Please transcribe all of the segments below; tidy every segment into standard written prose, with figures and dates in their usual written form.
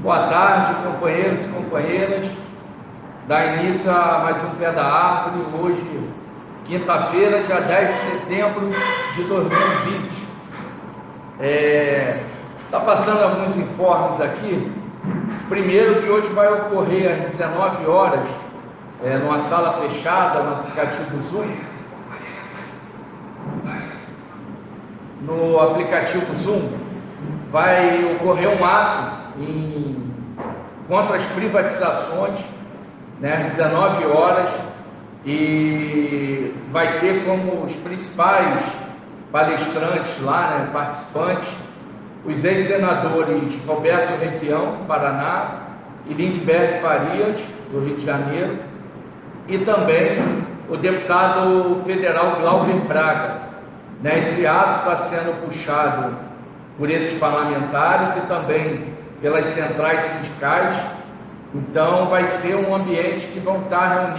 Boa tarde, companheiros e companheiras. Dá início a mais um Pé da Árvore, hoje, quinta-feira, dia 10 de setembro de 2020. Está passando alguns informes aqui. Primeiro, que hoje vai ocorrer às 19 horas, numa sala fechada, no aplicativo Zoom. No aplicativo Zoom, vai ocorrer um ato contra as privatizações, às 19 horas, e vai ter como os principais palestrantes lá, participantes, os ex-senadores Roberto Requião, do Paraná, e Lindbergh Farias, do Rio de Janeiro, e também o deputado federal Glauber Braga. Esse ato está sendo puxado por esses parlamentares e também pelas centrais sindicais. Então vai ser um ambiente que vão estar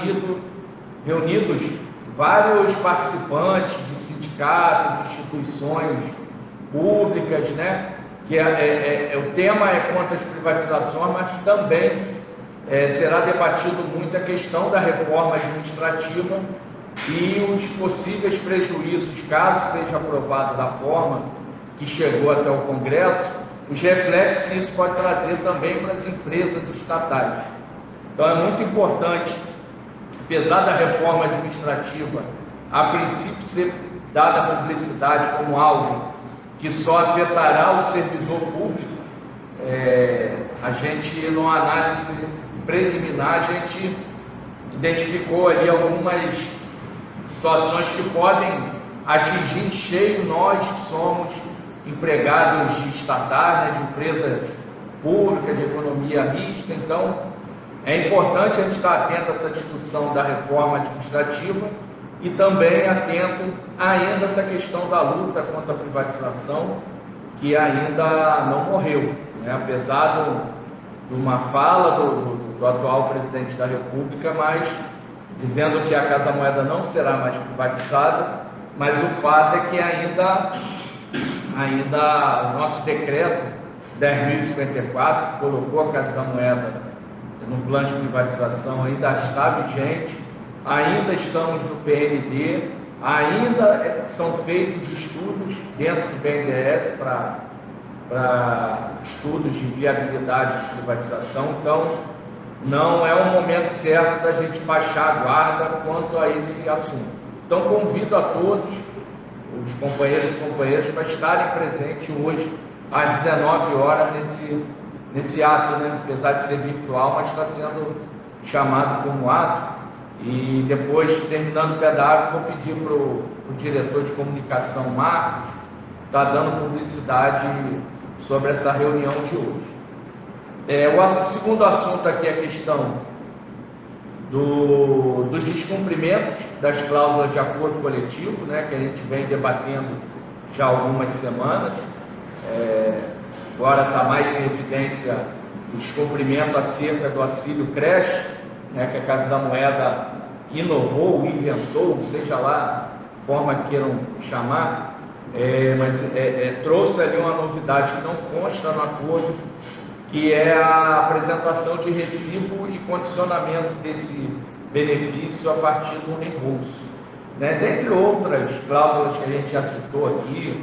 reunidos vários participantes de sindicatos, de instituições públicas, que o tema é contra as privatizações, mas também será debatido muito a questão da reforma administrativa e os possíveis prejuízos, caso seja aprovado da forma que chegou até o Congresso, os reflexos que isso pode trazer também para as empresas estatais. Então é muito importante, apesar da reforma administrativa, a princípio ser dada publicidade como algo que só afetará o servidor público, a gente, numa análise preliminar, a gente identificou ali algumas situações que podem atingir em cheio nós que somos empregados de estatais, de empresas públicas, de economia mista. Então é importante a gente estar atento a essa discussão da reforma administrativa e também atento ainda a essa questão da luta contra a privatização, que ainda não morreu, apesar de uma fala do atual presidente da República, mas dizendo que a Casa Moeda não será mais privatizada, mas o fato é que ainda o nosso decreto 10.054, que colocou a Casa da Moeda no plano de privatização, ainda está vigente, ainda estamos no PND, ainda são feitos estudos dentro do BNDES para estudos de viabilidade de privatização. Então não é o momento certo da gente baixar a guarda quanto a esse assunto. Então convido a todos os companheiros e companheiras para estarem presentes hoje às 19 horas nesse ato, apesar de ser virtual, mas está sendo chamado como ato. E depois, terminando o Pé da Árvore, vou pedir para o diretor de comunicação, Marcos, estar dando publicidade sobre essa reunião de hoje. O segundo assunto aqui é a questão dos descumprimentos das cláusulas de acordo coletivo, que a gente vem debatendo já há algumas semanas. Agora está mais em evidência o descumprimento acerca do auxílio creche, que a Casa da Moeda inovou, inventou, seja lá a forma que queiram chamar, mas trouxe ali uma novidade que não consta no acordo, que é a apresentação de recibo e condicionamento desse benefício a partir do reembolso. Dentre outras cláusulas que a gente já citou aqui,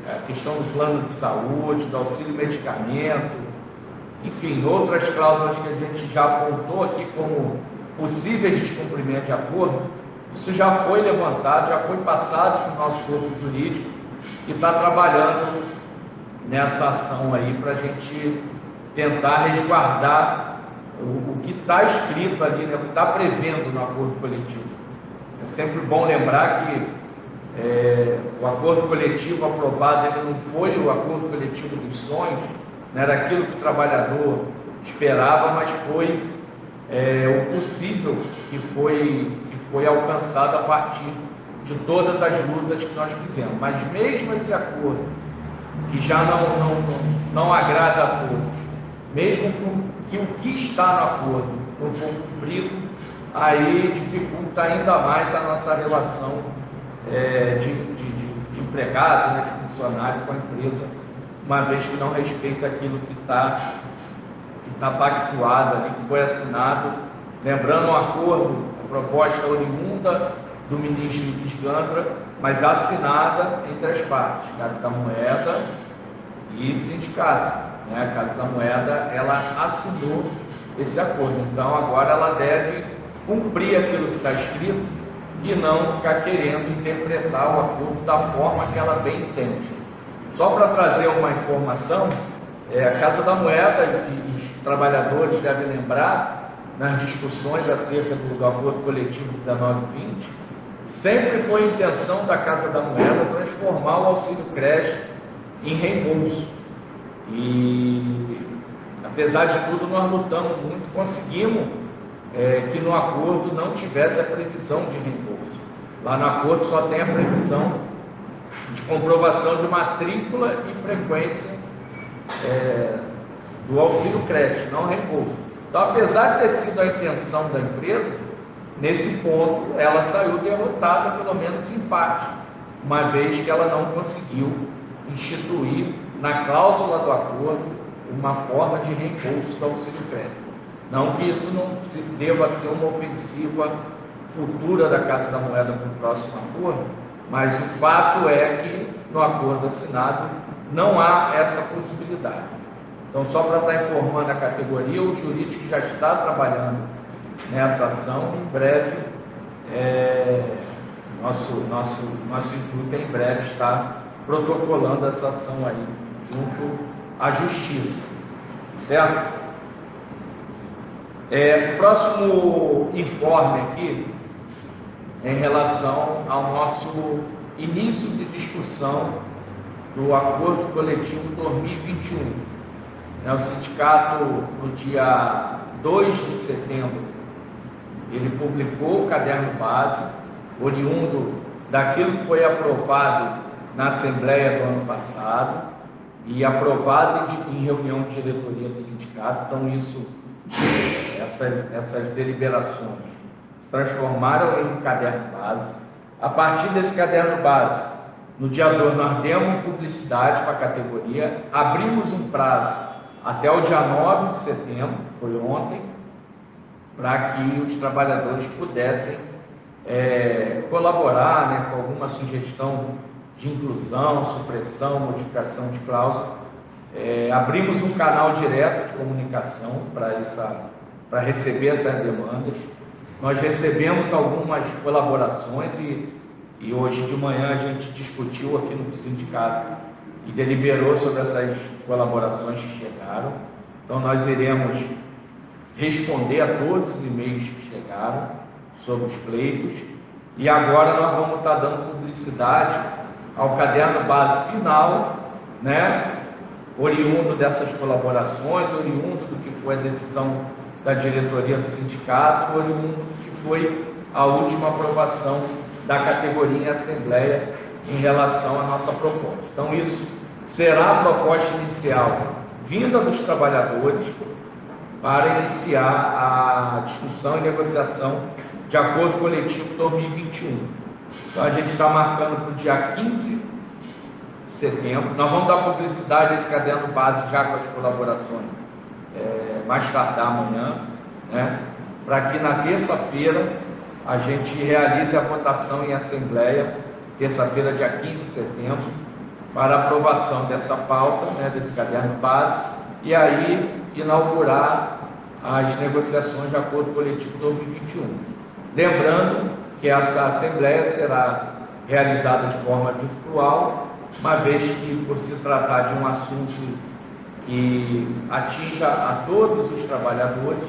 a questão do plano de saúde, do auxílio medicamento, enfim, outras cláusulas que a gente já apontou aqui como possíveis descumprimentos de acordo, isso já foi levantado, já foi passado para o nosso corpo jurídico, que está trabalhando nessa ação aí para a gente tentar resguardar o que está escrito ali, o que está prevendo no acordo coletivo. É sempre bom lembrar que o acordo coletivo aprovado ele não foi o acordo coletivo dos sonhos, não era aquilo que o trabalhador esperava, mas foi o possível que foi alcançado a partir de todas as lutas que nós fizemos. Mas mesmo esse acordo, que já não agrada a todos, mesmo que o que está no acordo não for cumprido, aí dificulta ainda mais a nossa relação de empregado, de funcionário com a empresa, uma vez que não respeita aquilo que está pactuado ali, que foi assinado, lembrando um acordo, a proposta oriunda do ministro Luiz Gandra, mas assinada entre as partes, Casa da Moeda e sindicato. A Casa da Moeda, ela assinou esse acordo, então agora ela deve cumprir aquilo que está escrito e não ficar querendo interpretar o acordo da forma que ela bem entende. Só para trazer uma informação, a Casa da Moeda e os trabalhadores devem lembrar, nas discussões acerca do acordo coletivo 19/20, sempre foi a intenção da Casa da Moeda transformar o auxílio creche em reembolso. E, apesar de tudo, nós lutamos muito, conseguimos que no acordo não tivesse a previsão de reembolso. Lá no acordo só tem a previsão de comprovação de matrícula e frequência do auxílio creche, não reembolso. Então, apesar de ter sido a intenção da empresa, nesse ponto ela saiu derrotada, pelo menos em parte, uma vez que ela não conseguiu instituir na cláusula do acordo uma forma de reembolso do auxílio crédito. Não que isso não se deva ser uma ofensiva futura da Casa da Moeda para o próximo acordo, mas o fato é que no acordo assinado não há essa possibilidade. Então, só para estar informando a categoria, o jurídico já está trabalhando nessa ação. Em breve, nosso intuito é em breve estar protocolando essa ação aí junto à Justiça, certo? O próximo informe aqui é em relação ao nosso início de discussão do Acordo Coletivo 2021. O sindicato, no dia 2 de setembro, ele publicou o caderno base, oriundo daquilo que foi aprovado na Assembleia do ano passado e aprovado em reunião de diretoria do sindicato. Então, essas deliberações se transformaram em um caderno base. A partir desse caderno base, no dia 2, nós demos publicidade para a categoria, abrimos um prazo até o dia 9 de setembro, foi ontem, para que os trabalhadores pudessem colaborar com alguma sugestão de inclusão, supressão, modificação de cláusula. Abrimos um canal direto de comunicação para receber essas demandas. Nós recebemos algumas colaborações e hoje de manhã a gente discutiu aqui no sindicato e deliberou sobre essas colaborações que chegaram. Então, nós iremos responder a todos os e-mails que chegaram sobre os pleitos, e agora nós vamos estar dando publicidade ao caderno base final, oriundo dessas colaborações, oriundo do que foi a decisão da diretoria do sindicato, oriundo do que foi a última aprovação da categoria em assembleia em relação à nossa proposta. Então, isso será a proposta inicial vinda dos trabalhadores para iniciar a discussão e negociação de acordo coletivo 2021. Então, a gente está marcando para o dia 15 de setembro. Nós vamos dar publicidade a esse caderno base já com as colaborações mais tardar amanhã, para que na terça-feira a gente realize a votação em assembleia, terça-feira, dia 15 de setembro, para aprovação dessa pauta, desse caderno base, e aí inaugurar as negociações de acordo coletivo 2021. Lembrando que essa assembleia será realizada de forma virtual, uma vez que, por se tratar de um assunto que atinja a todos os trabalhadores,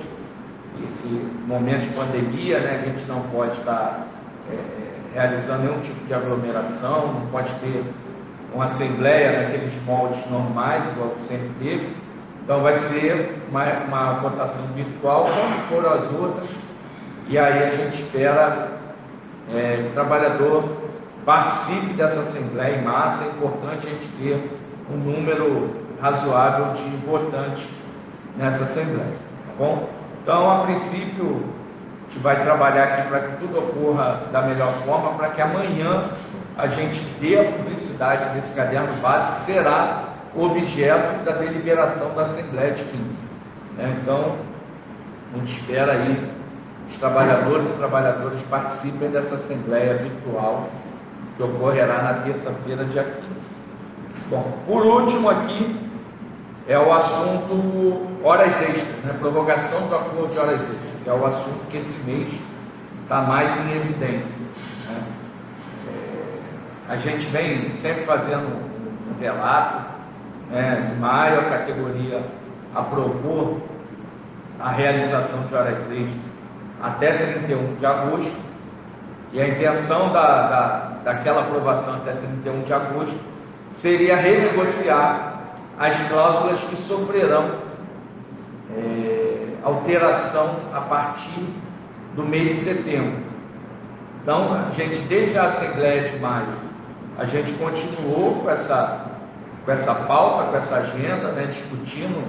esse momento de pandemia, a gente não pode estar realizando nenhum tipo de aglomeração, não pode ter uma assembleia naqueles moldes normais, igual sempre teve. Então vai ser uma votação virtual, como foram as outras, e aí a gente espera que o trabalhador participe dessa assembleia em massa. É importante a gente ter um número razoável de votantes nessa assembleia, tá bom? Então, a princípio, a gente vai trabalhar aqui para que tudo ocorra da melhor forma, para que amanhã a gente dê a publicidade desse caderno base, que será o objeto da deliberação da Assembleia de 15. né? Então, a gente espera aí os trabalhadores e trabalhadoras participem dessa assembleia virtual que ocorrerá na terça-feira, dia 15. Bom, por último aqui é o assunto horas extras, né? Prorrogação do acordo de horas extras, que é o assunto que esse mês está mais em evidência, né? A gente vem sempre fazendo um relato, né? Em maio a categoria aprovou a realização de horas extras até 31 de agosto, e a intenção daquela aprovação até 31 de agosto seria renegociar as cláusulas que sofrerão alteração a partir do mês de setembro. Então, a gente, desde a Assembleia de maio, a gente continuou com essa pauta, com essa agenda, né, discutindo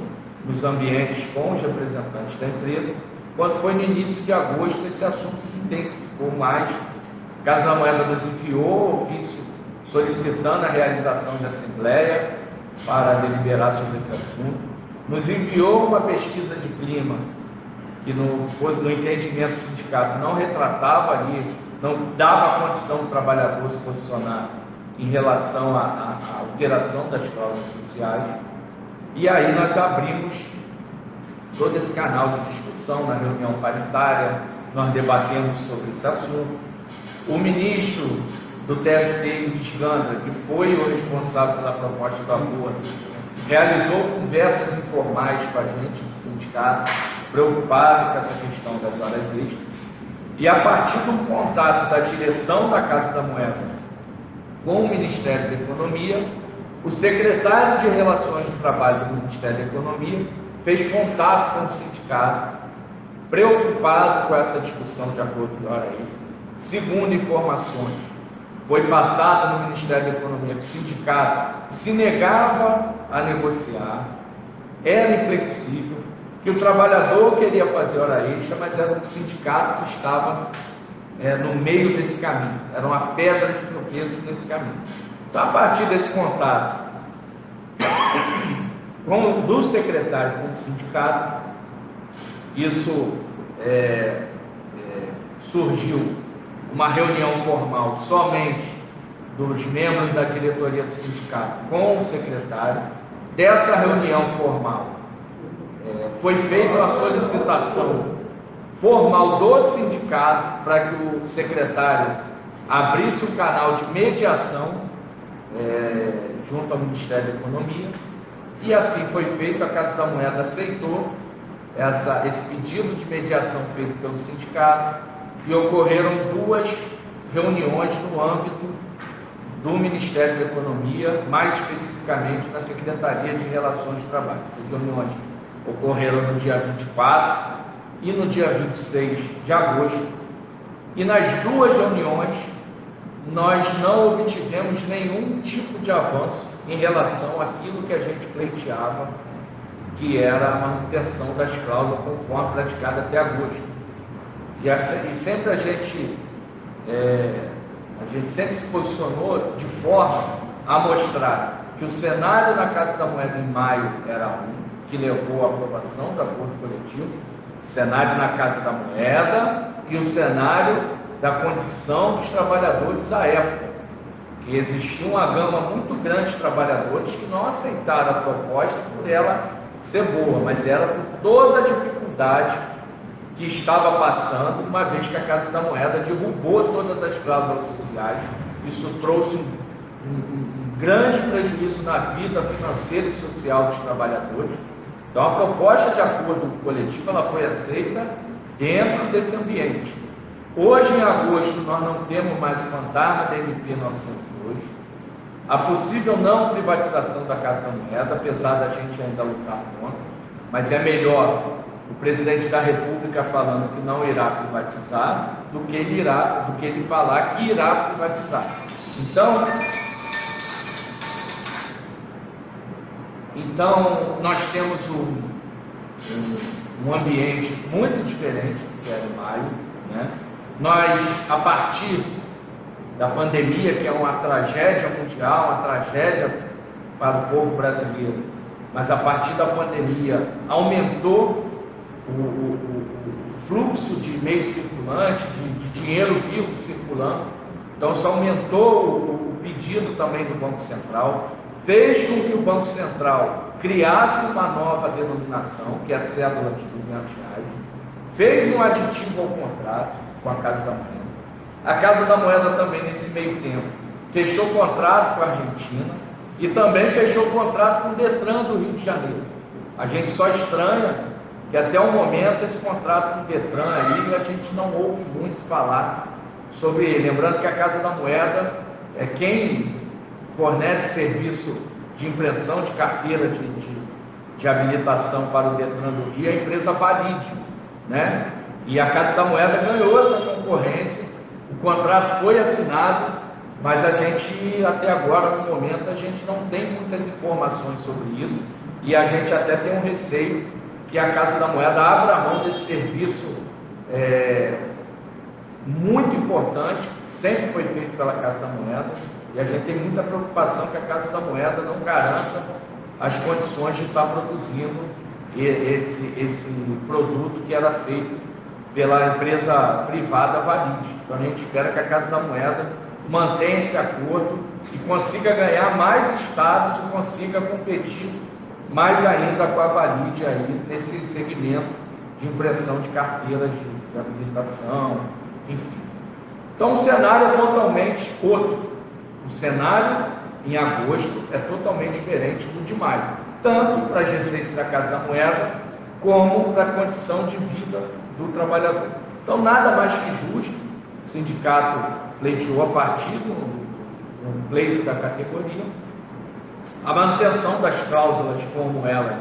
nos ambientes com os representantes da empresa. Quando foi no início de agosto, esse assunto se intensificou mais. A Casa da Moeda nos enviou ofício solicitando a realização de assembleia para deliberar sobre esse assunto. Nos enviou uma pesquisa de clima que no entendimento do sindicato não retratava ali, não dava a condição do trabalhador se posicionar em relação à alteração das cláusulas sociais. E aí nós abrimos todo esse canal de discussão na reunião paritária, nós debatemos sobre esse assunto. O ministro do TST, Luiz Gandra, que foi o responsável pela proposta do acordo, realizou conversas informais com a gente do sindicato, preocupado com essa questão das horas extras, e a partir do contato da direção da Casa da Moeda com o Ministério da Economia, o secretário de Relações do Trabalho do Ministério da Economia fez contato com o sindicato, preocupado com essa discussão de acordo de hora extra. Segundo informações, foi passado no Ministério da Economia que o sindicato se negava a negociar, era inflexível, que o trabalhador queria fazer hora extra, mas era um sindicato que estava no meio desse caminho, era uma pedra de tropeço nesse caminho. Então, a partir desse contato do secretário com o sindicato, isso surgiu uma reunião formal somente dos membros da diretoria do sindicato com o secretário. Dessa reunião formal foi feita uma solicitação formal do sindicato para que o secretário abrisse um canal de mediação junto ao Ministério da Economia, e assim foi feito. A Casa da Moeda aceitou esse pedido de mediação feito pelo sindicato, e ocorreram 2 reuniões no âmbito do Ministério da Economia, mais especificamente na Secretaria de Relações do Trabalho. Essas reuniões ocorreram no dia 24 e no dia 26 de agosto, e nas 2 reuniões nós não obtivemos nenhum tipo de avanço em relação àquilo que a gente pleiteava, que era a manutenção das cláusulas conforme praticada até agosto. E sempre a gente sempre se posicionou de forma a mostrar que o cenário na Casa da Moeda em maio era um, que levou à aprovação do acordo coletivo, o cenário na Casa da Moeda e o cenário da condição dos trabalhadores à época, que existia uma gama muito grande de trabalhadores que não aceitaram a proposta por ela ser boa, mas era por toda a dificuldade que estava passando, uma vez que a Casa da Moeda derrubou todas as cláusulas sociais. Isso trouxe um grande prejuízo na vida financeira e social dos trabalhadores. Então, a proposta de acordo coletivo ela foi aceita dentro desse ambiente. Hoje, em agosto, nós não temos mais o fantasma da MP 902, a possível não privatização da Casa da Moeda, apesar da gente ainda lutar contra, mas é melhor o presidente da República falando que não irá privatizar do que ele falar que irá privatizar. Então nós temos um ambiente muito diferente do que era em maio, né? Nós, a partir da pandemia, que é uma tragédia mundial, uma tragédia para o povo brasileiro, mas a partir da pandemia aumentou o fluxo de meio circulante, de dinheiro vivo circulando. Então isso aumentou o pedido também do Banco Central, fez com que o Banco Central criasse uma nova denominação, que é a cédula de R$200, fez um aditivo ao contrato com a Casa da Moeda. A Casa da Moeda também, nesse meio tempo, fechou contrato com a Argentina e também fechou contrato com o Detran do Rio de Janeiro. A gente só estranha que até o momento esse contrato com o Detran aí, a gente não ouve muito falar sobre ele. Lembrando que a Casa da Moeda é quem fornece serviço de impressão de carteira de habilitação para o Detran do Rio, é a empresa Valide, né? E a Casa da Moeda ganhou essa concorrência, o contrato foi assinado, mas a gente, até agora, no momento, a gente não tem muitas informações sobre isso, e a gente até tem um receio que a Casa da Moeda abra mão desse serviço muito importante, que sempre foi feito pela Casa da Moeda, e a gente tem muita preocupação que a Casa da Moeda não garanta as condições de estar produzindo esse produto que era feito pela empresa privada Valide. Então a gente espera que a Casa da Moeda mantenha esse acordo e consiga ganhar mais estados e consiga competir mais ainda com a Valide aí nesse segmento de impressão de carteiras de habilitação, enfim. Então o cenário é totalmente outro. O cenário em agosto é totalmente diferente do de maio, tanto para as receitas da Casa da Moeda, como para a condição de vida do trabalhador. Então, nada mais que justo, o sindicato pleiteou a partir do pleito da categoria, a manutenção das cláusulas como elas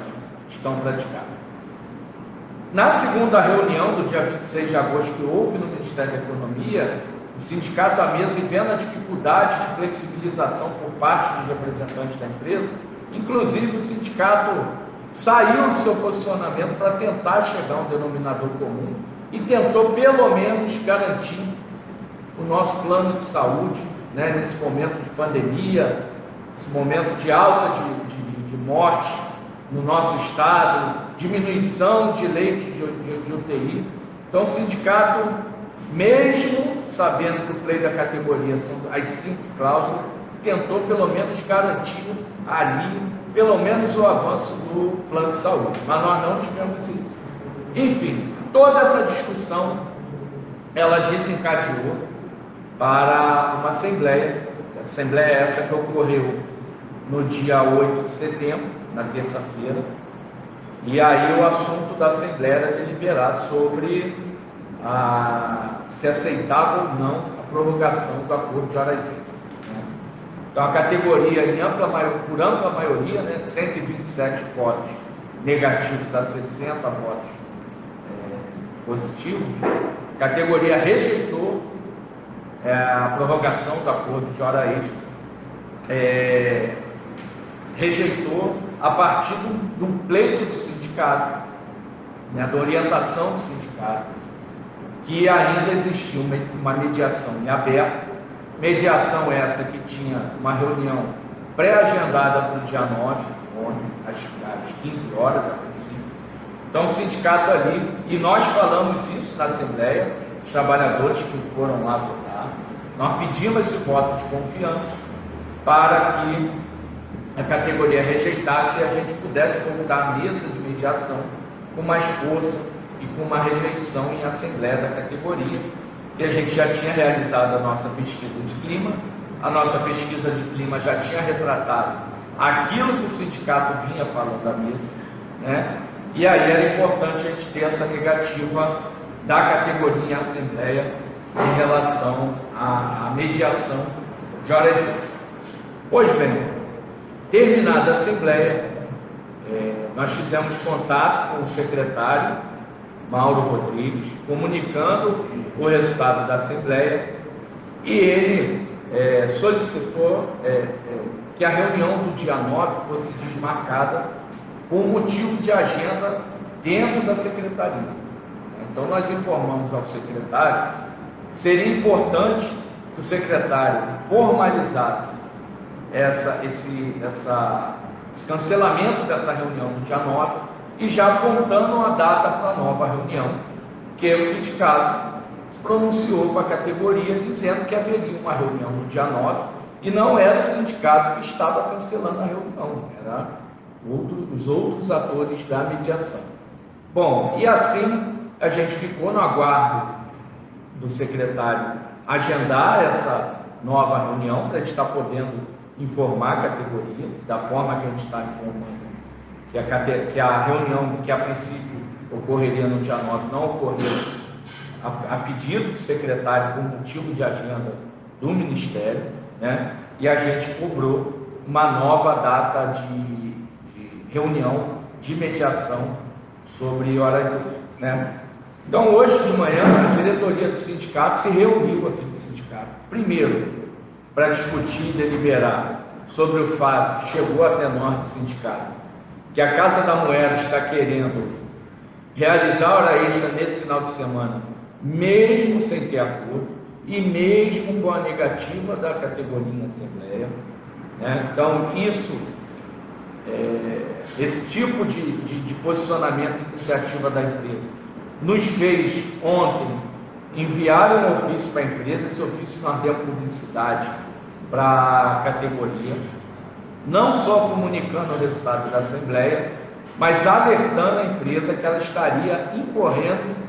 estão praticadas. Na segunda reunião do dia 26 de agosto que houve no Ministério da Economia, o sindicato à mesa, vendo a dificuldade de flexibilização por parte dos representantes da empresa, inclusive o sindicato saiu do seu posicionamento para tentar chegar a um denominador comum e tentou pelo menos garantir o nosso plano de saúde, né, nesse momento de pandemia, esse momento de alta de morte no nosso estado, diminuição de leitos de UTI. Então o sindicato, mesmo sabendo que o pleito da categoria são as 5 cláusulas, tentou pelo menos garantir ali, pelo menos o avanço do plano de saúde, mas nós não tivemos isso. Enfim, toda essa discussão, ela desencadeou para uma assembleia, a assembleia essa que ocorreu no dia 8 de setembro, na terça-feira, e aí o assunto da assembleia era deliberar sobre se aceitava ou não a prorrogação do acordo de horas extras, né? Então a categoria, por ampla maioria, né, 127 votos negativos a 60 votos positivos, a categoria rejeitou a prorrogação do acordo de hora extra, rejeitou a partir do pleito do sindicato, né, da orientação do sindicato, que ainda existia uma mediação em aberto, mediação essa que tinha uma reunião pré-agendada para o dia 9, ontem, às 15 horas, a princípio. Então o sindicato ali, e nós falamos isso na Assembleia, os trabalhadores que foram lá votar, nós pedimos esse voto de confiança para que a categoria rejeitasse e a gente pudesse voltar à mesa de mediação com mais força e com uma rejeição em assembleia da categoria. E a gente já tinha realizado a nossa pesquisa de clima, a nossa pesquisa de clima já tinha retratado aquilo que o sindicato vinha falando da mesa, né? E aí era importante a gente ter essa negativa da categoria em assembleia em relação à mediação de horas extras. Pois bem, terminada a assembleia, nós fizemos contato com o secretário Mauro Rodrigues, comunicando o resultado da assembleia, e ele solicitou que a reunião do dia 9 fosse desmarcada por motivo de agenda dentro da secretaria. Então nós informamos ao secretário que seria importante que o secretário formalizasse essa esse cancelamento dessa reunião no dia 9 e já apontando uma data para a nova reunião, que o sindicato se pronunciou com a categoria dizendo que haveria uma reunião no dia 9 e não era o sindicato que estava cancelando a reunião, era os outros atores da mediação. Bom, e assim a gente ficou no aguardo do secretário agendar essa nova reunião para a gente estar podendo informar a categoria, da forma que a gente está informando, que a reunião que a princípio ocorreria no dia 9 não ocorreu a pedido do secretário por motivo de agenda do Ministério, né? E a gente cobrou uma nova data de reunião de mediação sobre horas extras, né? Então, hoje de manhã, a diretoria do sindicato se reuniu aqui do sindicato, primeiro, para discutir e deliberar sobre o fato que chegou até nós do sindicato, que a Casa da Moeda está querendo realizar hora extra nesse final de semana, mesmo sem ter acordo e mesmo com a negativa da categoria em Assembleia, né? Então, esse tipo de posicionamento e iniciativa da empresa nos fez ontem enviar um ofício para a empresa. Esse ofício nós demos publicidade para a categoria, não só comunicando o resultado da Assembleia, mas alertando a empresa que ela estaria incorrendo,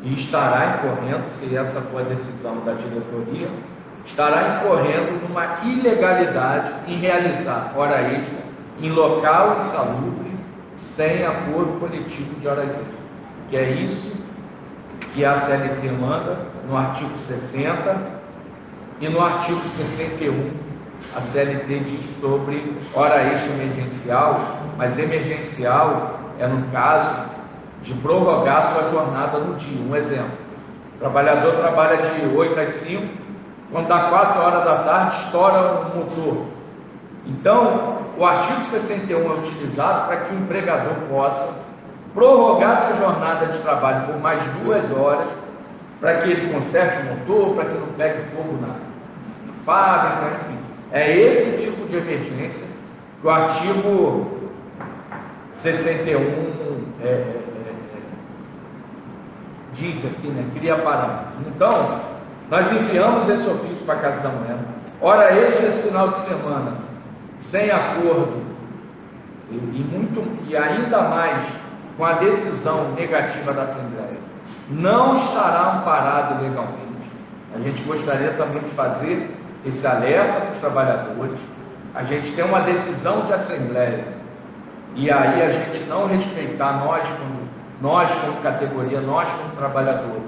e estará incorrendo, se essa for a decisão da diretoria, estará incorrendo numa ilegalidade em realizar hora extra em local insalubre, sem acordo coletivo de horas extras, que é isso que a CLT manda no artigo 60 e no artigo 61. A CLT diz sobre hora extra emergencial, mas emergencial é no caso de prorrogar sua jornada no dia. Um exemplo: o trabalhador trabalha de 8 às 5, quando dá 4 horas da tarde, estoura o motor. Então, o artigo 61 é utilizado para que o empregador possa prorrogar sua jornada de trabalho por mais 2 horas, para que ele conserte o motor, para que não pegue fogo na fábrica, enfim. É esse tipo de emergência que o artigo 61 diz aqui, né? Cria parâmetros. Então, nós enviamos esse ofício para a Casa da Moeda. Hora extra esse final de semana, sem acordo, e ainda mais com a decisão negativa da Assembleia, não estará amparado legalmente. A gente gostaria também de fazer esse alerta para os trabalhadores. A gente tem uma decisão de Assembleia, e aí a gente não respeitar, nós como categoria, nós como trabalhadores,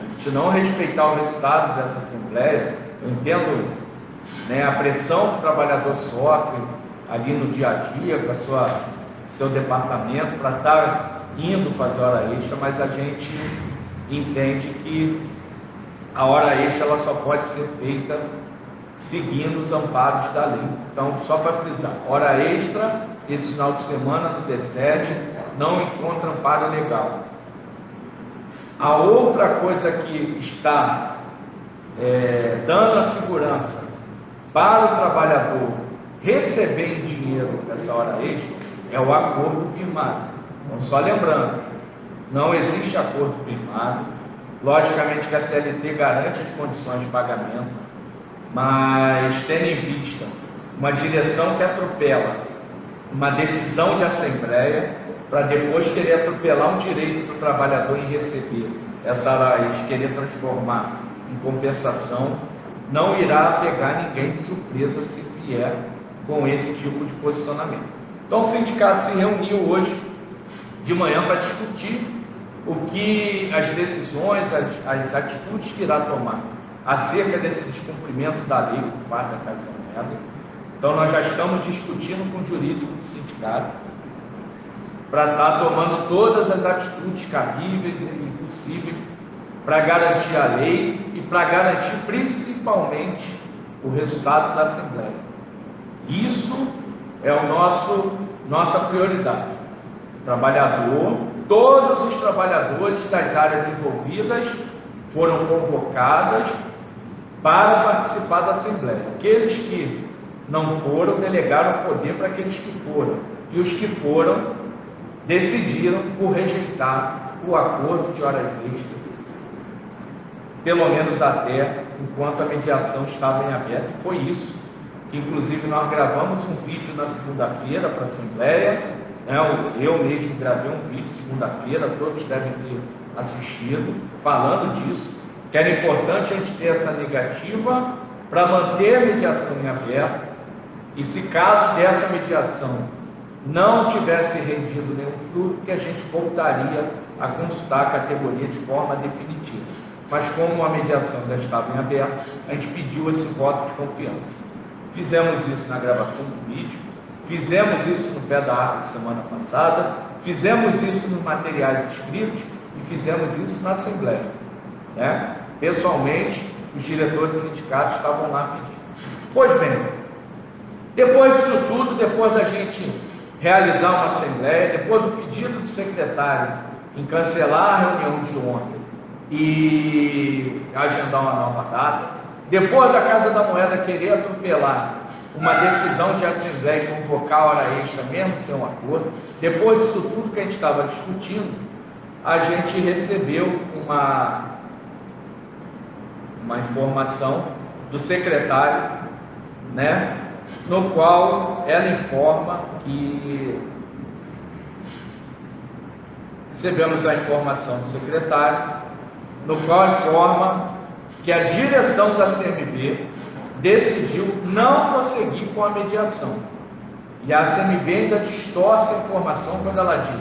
a gente não respeitar o resultado dessa Assembleia. Eu entendo, né, a pressão que o trabalhador sofre ali no dia a dia com seu departamento para estar indo fazer hora extra, mas a gente entende que a hora extra ela só pode ser feita seguindo os amparos da lei. Então, só para frisar, hora extra esse final de semana no D7 não encontra amparo legal. A outra coisa que está dando a segurança para o trabalhador receber em dinheiro essa hora extra é o acordo firmado. Então, só lembrando, não existe acordo firmado. Logicamente que a CLT garante as condições de pagamento, mas tendo em vista uma direção que atropela uma decisão de Assembleia para depois querer atropelar um direito do trabalhador em receber essa hora extra, querer transformar em compensação, não irá pegar ninguém de surpresa se vier com esse tipo de posicionamento. Então, o sindicato se reuniu hoje de manhã para discutir o que as decisões, as atitudes que irá tomar acerca desse descumprimento da lei por parte da Casa da Moeda. Então, nós já estamos discutindo com o jurídico do sindicato para estar tomando todas as atitudes cabíveis e possíveis para garantir a lei e para garantir principalmente o resultado da Assembleia. Isso é nossa prioridade. O trabalhador, todos os trabalhadores das áreas envolvidas foram convocados para participar da Assembleia. Aqueles que não foram, delegaram o poder para aqueles que foram. E os que foram decidiram por rejeitar o acordo de horas extras, pelo menos até enquanto a mediação estava em aberto. E foi isso que, inclusive, nós gravamos um vídeo na segunda-feira para a Assembleia, né? Eu mesmo gravei um vídeo segunda-feira, todos devem ter assistido, falando disso, que era importante a gente ter essa negativa para manter a mediação em aberto, e se caso dessa mediação não tivesse rendido nenhum fruto, que a gente voltaria a consultar a categoria de forma definitiva. Mas como a mediação já estava em aberto, a gente pediu esse voto de confiança. Fizemos isso na gravação do vídeo, fizemos isso no pé da árvore semana passada, fizemos isso nos materiais escritos e fizemos isso na Assembleia, né? Pessoalmente, os diretores de sindicatos estavam lá pedindo. Pois bem, depois disso tudo, depois da gente realizar uma Assembleia, depois do pedido do secretário em cancelar a reunião de ontem e agendar uma nova data, depois da Casa da Moeda querer atropelar uma decisão de Assembleia e convocar a hora extra, mesmo sem um acordo, depois disso tudo que a gente estava discutindo, a gente recebeu uma informação do secretário, né, no qual ela informa que recebemos a informação do secretário, no qual informa que a direção da CMB decidiu não prosseguir com a mediação. E a CMB ainda distorce a informação quando ela diz: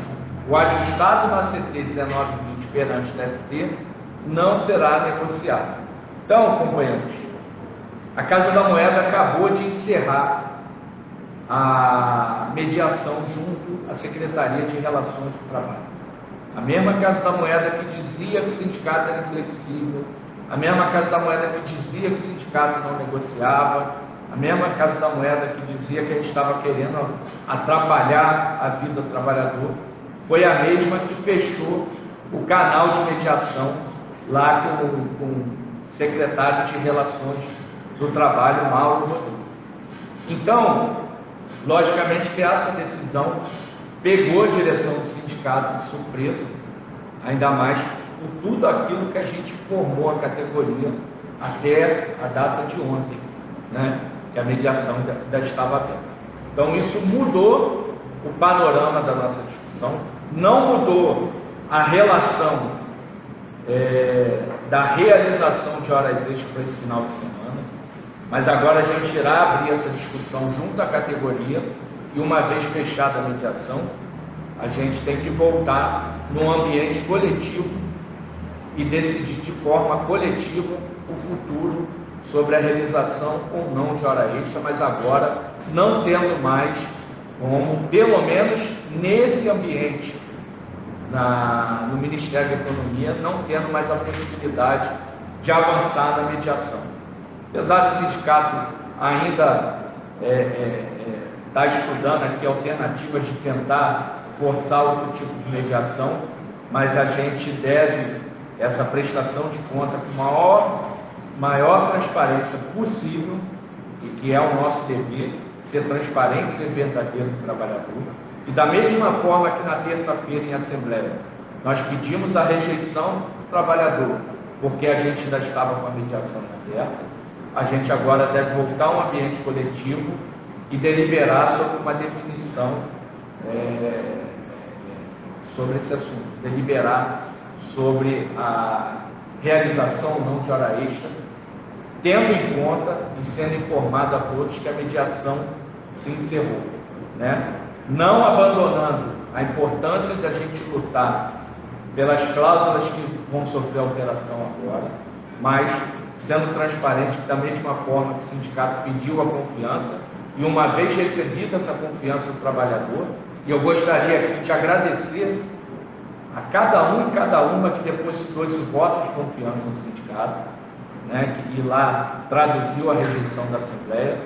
o ajustado na CT 1920 perante o ST não será negociado. Então, companheiros, a Casa da Moeda acabou de encerrar a mediação junto à Secretaria de Relações do Trabalho. A mesma Casa da Moeda que dizia que o sindicato era inflexível, a mesma Casa da Moeda que dizia que o sindicato não negociava, a mesma Casa da Moeda que dizia que a gente estava querendo atrapalhar a vida do trabalhador, foi a mesma que fechou o canal de mediação lá com o secretário de Relações do Trabalho, Mauro Rodrigues. Então, logicamente que essa decisão pegou a direção do sindicato de surpresa, ainda mais por tudo aquilo que a gente informou a categoria até a data de ontem, né, que a mediação ainda estava aberta. Então isso mudou o panorama da nossa discussão, não mudou a relação da realização de horas extras para esse final de semana, mas agora a gente irá abrir essa discussão junto à categoria e, uma vez fechada a mediação, a gente tem que voltar num ambiente coletivo e decidir de forma coletiva o futuro sobre a realização ou não de hora extra, mas agora não tendo mais como, pelo menos nesse ambiente, no Ministério da Economia, não tendo mais a possibilidade de avançar na mediação. Apesar do sindicato ainda estar estudando aqui alternativas de tentar forçar outro tipo de mediação, mas a gente deve essa prestação de conta com maior transparência possível, e que é o nosso dever, ser transparente, ser verdadeiro com o trabalhador. E da mesma forma que na terça-feira em Assembleia nós pedimos a rejeição do trabalhador, porque a gente ainda estava com a mediação aberta, a gente agora deve voltar a um ambiente coletivo e deliberar sobre uma definição sobre esse assunto, deliberar sobre a realização ou não de hora extra, tendo em conta e sendo informado a todos que a mediação se encerrou, né? Não abandonando a importância de a gente lutar pelas cláusulas que vão sofrer alteração agora, mas sendo transparente que, da mesma forma que o sindicato pediu a confiança, e uma vez recebida essa confiança do trabalhador, e eu gostaria aqui de agradecer a cada um e cada uma que depositou esse voto de confiança no sindicato, né, que lá traduziu a rejeição da Assembleia,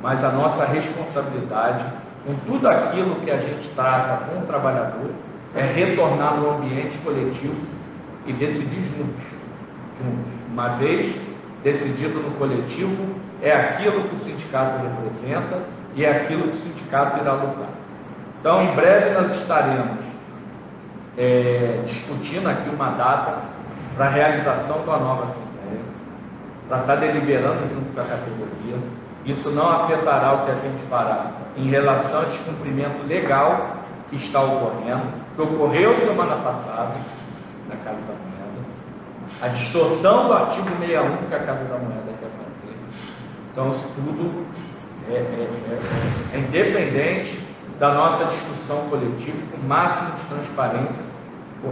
mas a nossa responsabilidade com tudo aquilo que a gente trata com o trabalhador é retornar no ambiente coletivo e decidir juntos. Uma vez decidido no coletivo, é aquilo que o sindicato representa e é aquilo que o sindicato irá lutar. Então, em breve nós estaremos discutindo aqui uma data para a realização da nova assembleia, para estar deliberando junto com a categoria. Isso não afetará o que a gente fará em relação ao descumprimento legal que está ocorrendo, que ocorreu semana passada na Casa da Moeda, a distorção do artigo 61 que a Casa da Moeda quer fazer. Então, isso tudo é independente da nossa discussão coletiva, com o máximo de transparência,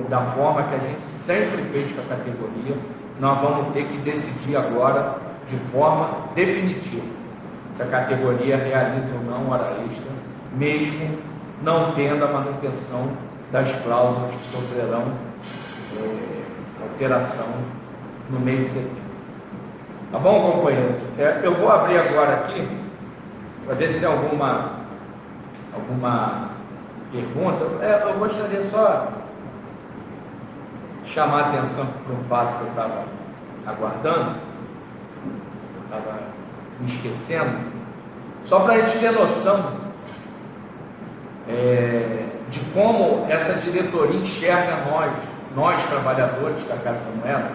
da forma que a gente sempre fez com a categoria. Nós vamos ter que decidir agora de forma definitiva se a categoria realiza ou não hora extra, mesmo não tendo a manutenção das cláusulas que sofrerão alteração no mês de setembro. Tá bom, companheiros? Eu vou abrir agora aqui para ver se tem alguma pergunta. Eu gostaria só de chamar a atenção para um fato que eu estava aguardando, estava me esquecendo, só para a gente ter noção de como essa diretoria enxerga nós trabalhadores da Casa da Moeda.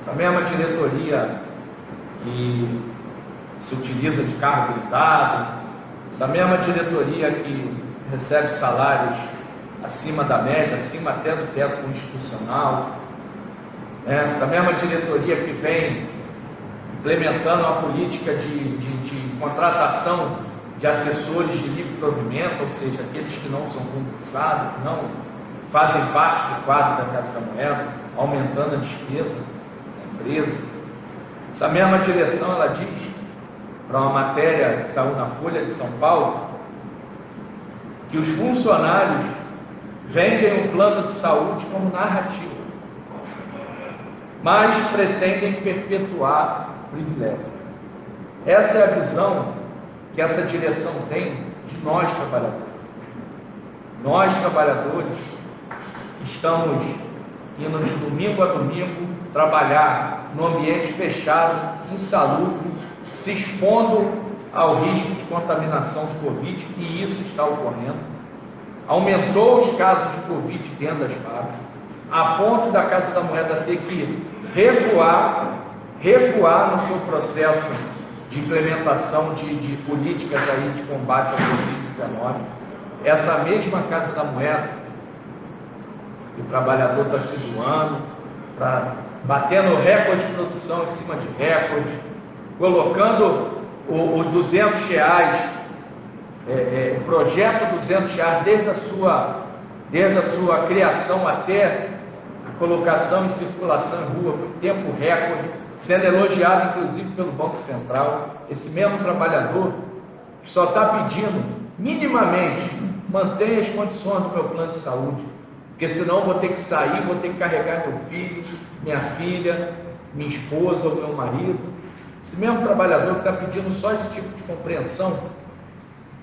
Essa mesma diretoria que se utiliza de carro blindado, essa mesma diretoria que recebe salários acima da média, acima até do teto constitucional, essa mesma diretoria que vem implementando a política de contratação de assessores de livre provimento, ou seja, aqueles que não são concursados, que não fazem parte do quadro da Casa da Moeda, aumentando a despesa da empresa. Essa mesma direção, ela diz, para uma matéria que saiu na Folha de São Paulo, que os funcionários vendem o plano de saúde como narrativa, mas pretendem perpetuar o privilégio. Essa é a visão que essa direção tem de nós trabalhadores. Nós trabalhadores estamos indo de domingo a domingo trabalhar no ambiente fechado, insalubre, se expondo ao risco de contaminação de Covid, e isso está ocorrendo. Aumentou os casos de Covid dentro das fábricas, a ponto da Casa da Moeda ter que recuar no seu processo de implementação de políticas aí de combate ao Covid-19. Essa mesma Casa da Moeda, que o trabalhador está se doando, batendo recorde de produção em cima de recorde, colocando os R$200, o projeto R$200 desde a sua criação até a colocação em circulação em rua, foi tempo recorde, sendo elogiado inclusive pelo Banco Central. Esse mesmo trabalhador só está pedindo minimamente: mantenha as condições do meu plano de saúde, porque senão eu vou ter que sair, vou ter que carregar meu filho, minha filha, minha esposa ou meu marido. Esse mesmo trabalhador que está pedindo só esse tipo de compreensão,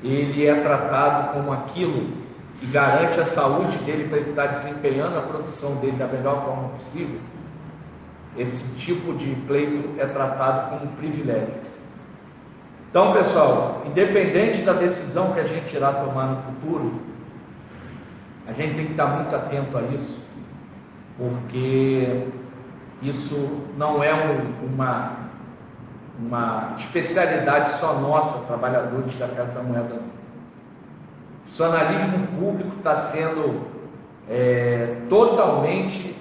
ele é tratado como aquilo que garante a saúde dele para ele estar desempenhando a produção dele da melhor forma possível. Esse tipo de pleito é tratado como privilégio. Então, pessoal, independente da decisão que a gente irá tomar no futuro, a gente tem que estar muito atento a isso, porque isso não é uma especialidade só nossa, trabalhadores da Casa da Moeda. O funcionalismo público está sendo totalmente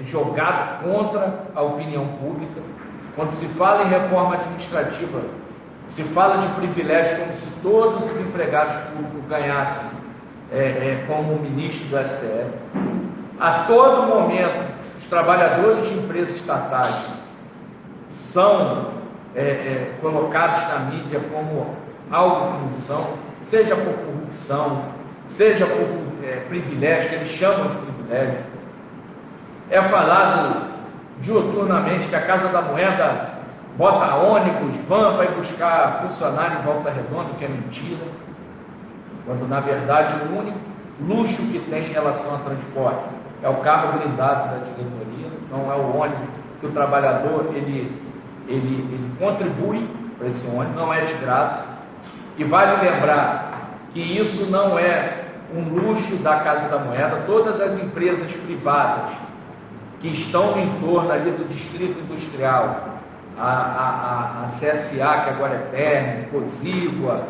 jogado contra a opinião pública. Quando se fala em reforma administrativa, se fala de privilégio como se todos os empregados públicos ganhassem como o ministro do STF. A todo momento, os trabalhadores de empresas estatais são colocados na mídia como algo que não são, seja por corrupção, seja por privilégio, que eles chamam de privilégio. É falado diuturnamente que a Casa da Moeda bota ônibus, van para ir buscar funcionário em Volta Redonda, que é mentira, quando na verdade o único luxo que tem em relação a transporte é o carro blindado da diretoria, não é o ônibus que o trabalhador ele ele contribui para esse ônibus, não é de graça. E vale lembrar que isso não é um luxo da Casa da Moeda. Todas as empresas privadas que estão no entorno ali do Distrito Industrial, a CSA, que agora é Terni, Cozigua,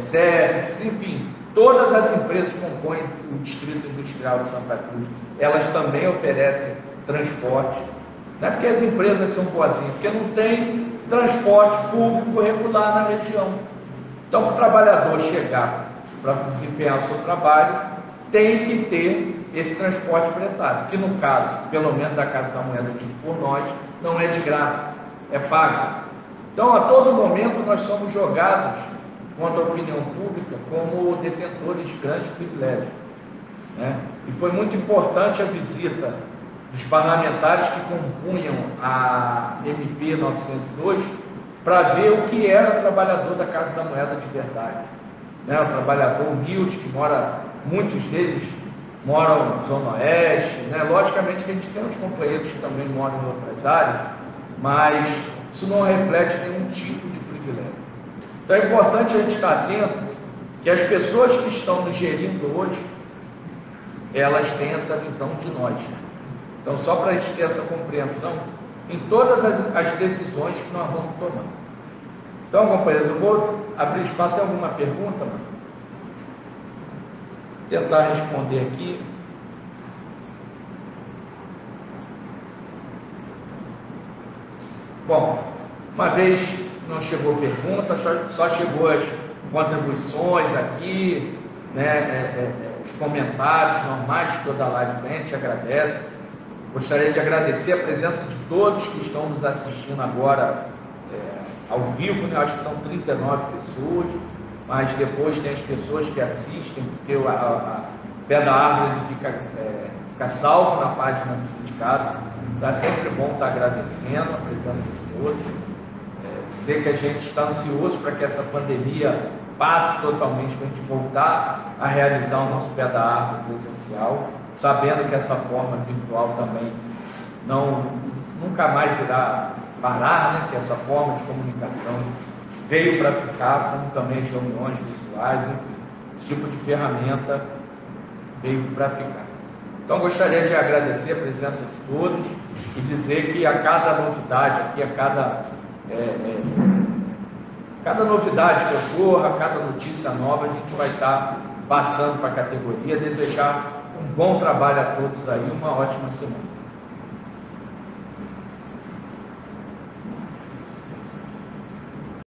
Sérgio, enfim, todas as empresas que compõem o Distrito Industrial de Santa Cruz, elas também oferecem transporte. Não é porque as empresas são boazinhas, porque não tem transporte público regular na região. Então, para o trabalhador chegar para desempenhar o seu trabalho, tem que ter esse transporte fretado, que no caso, pelo menos da Casa da Moeda, dito por nós, não é de graça, é pago. Então, a todo momento, nós somos jogados contra a opinião pública como detentores de grandes privilégios, né? E foi muito importante a visita dos parlamentares que compunham a MP 902 para ver o que era o trabalhador da Casa da Moeda de verdade, né? O trabalhador humilde que mora, muitos deles moram na Zona Oeste, né? Logicamente que a gente tem uns companheiros que também moram em outras áreas, mas isso não reflete nenhum tipo de privilégio. Então é importante a gente estar atento que as pessoas que estão nos gerindo hoje, elas têm essa visão de nós. Então, só para a gente ter essa compreensão em todas as decisões que nós vamos tomar. Então, companheiros, eu vou abrir espaço. Tem alguma pergunta, mano? Tentar responder aqui. Bom, uma vez não chegou pergunta, só chegou as contribuições aqui, né, os comentários normais de toda a live, bem, a gente agradece. Gostaria de agradecer a presença de todos que estão nos assistindo agora ao vivo, né? Acho que são 39 pessoas, mas depois tem as pessoas que assistem, porque o Pé da Árvore ele fica salvo na página do sindicato. Então é sempre bom estar agradecendo a presença de todos. Dizer que a gente está ansioso para que essa pandemia passe totalmente, para a gente voltar a realizar o nosso Pé da Árvore presencial, sabendo que essa forma virtual também nunca mais irá parar, né? Que essa forma de comunicação veio para ficar, como também as reuniões virtuais, enfim, esse tipo de ferramenta veio para ficar. Então, gostaria de agradecer a presença de todos e dizer que a cada novidade aqui, cada novidade que ocorra, cada notícia nova, a gente vai estar passando para a categoria. Desejar um bom trabalho a todos aí, uma ótima semana.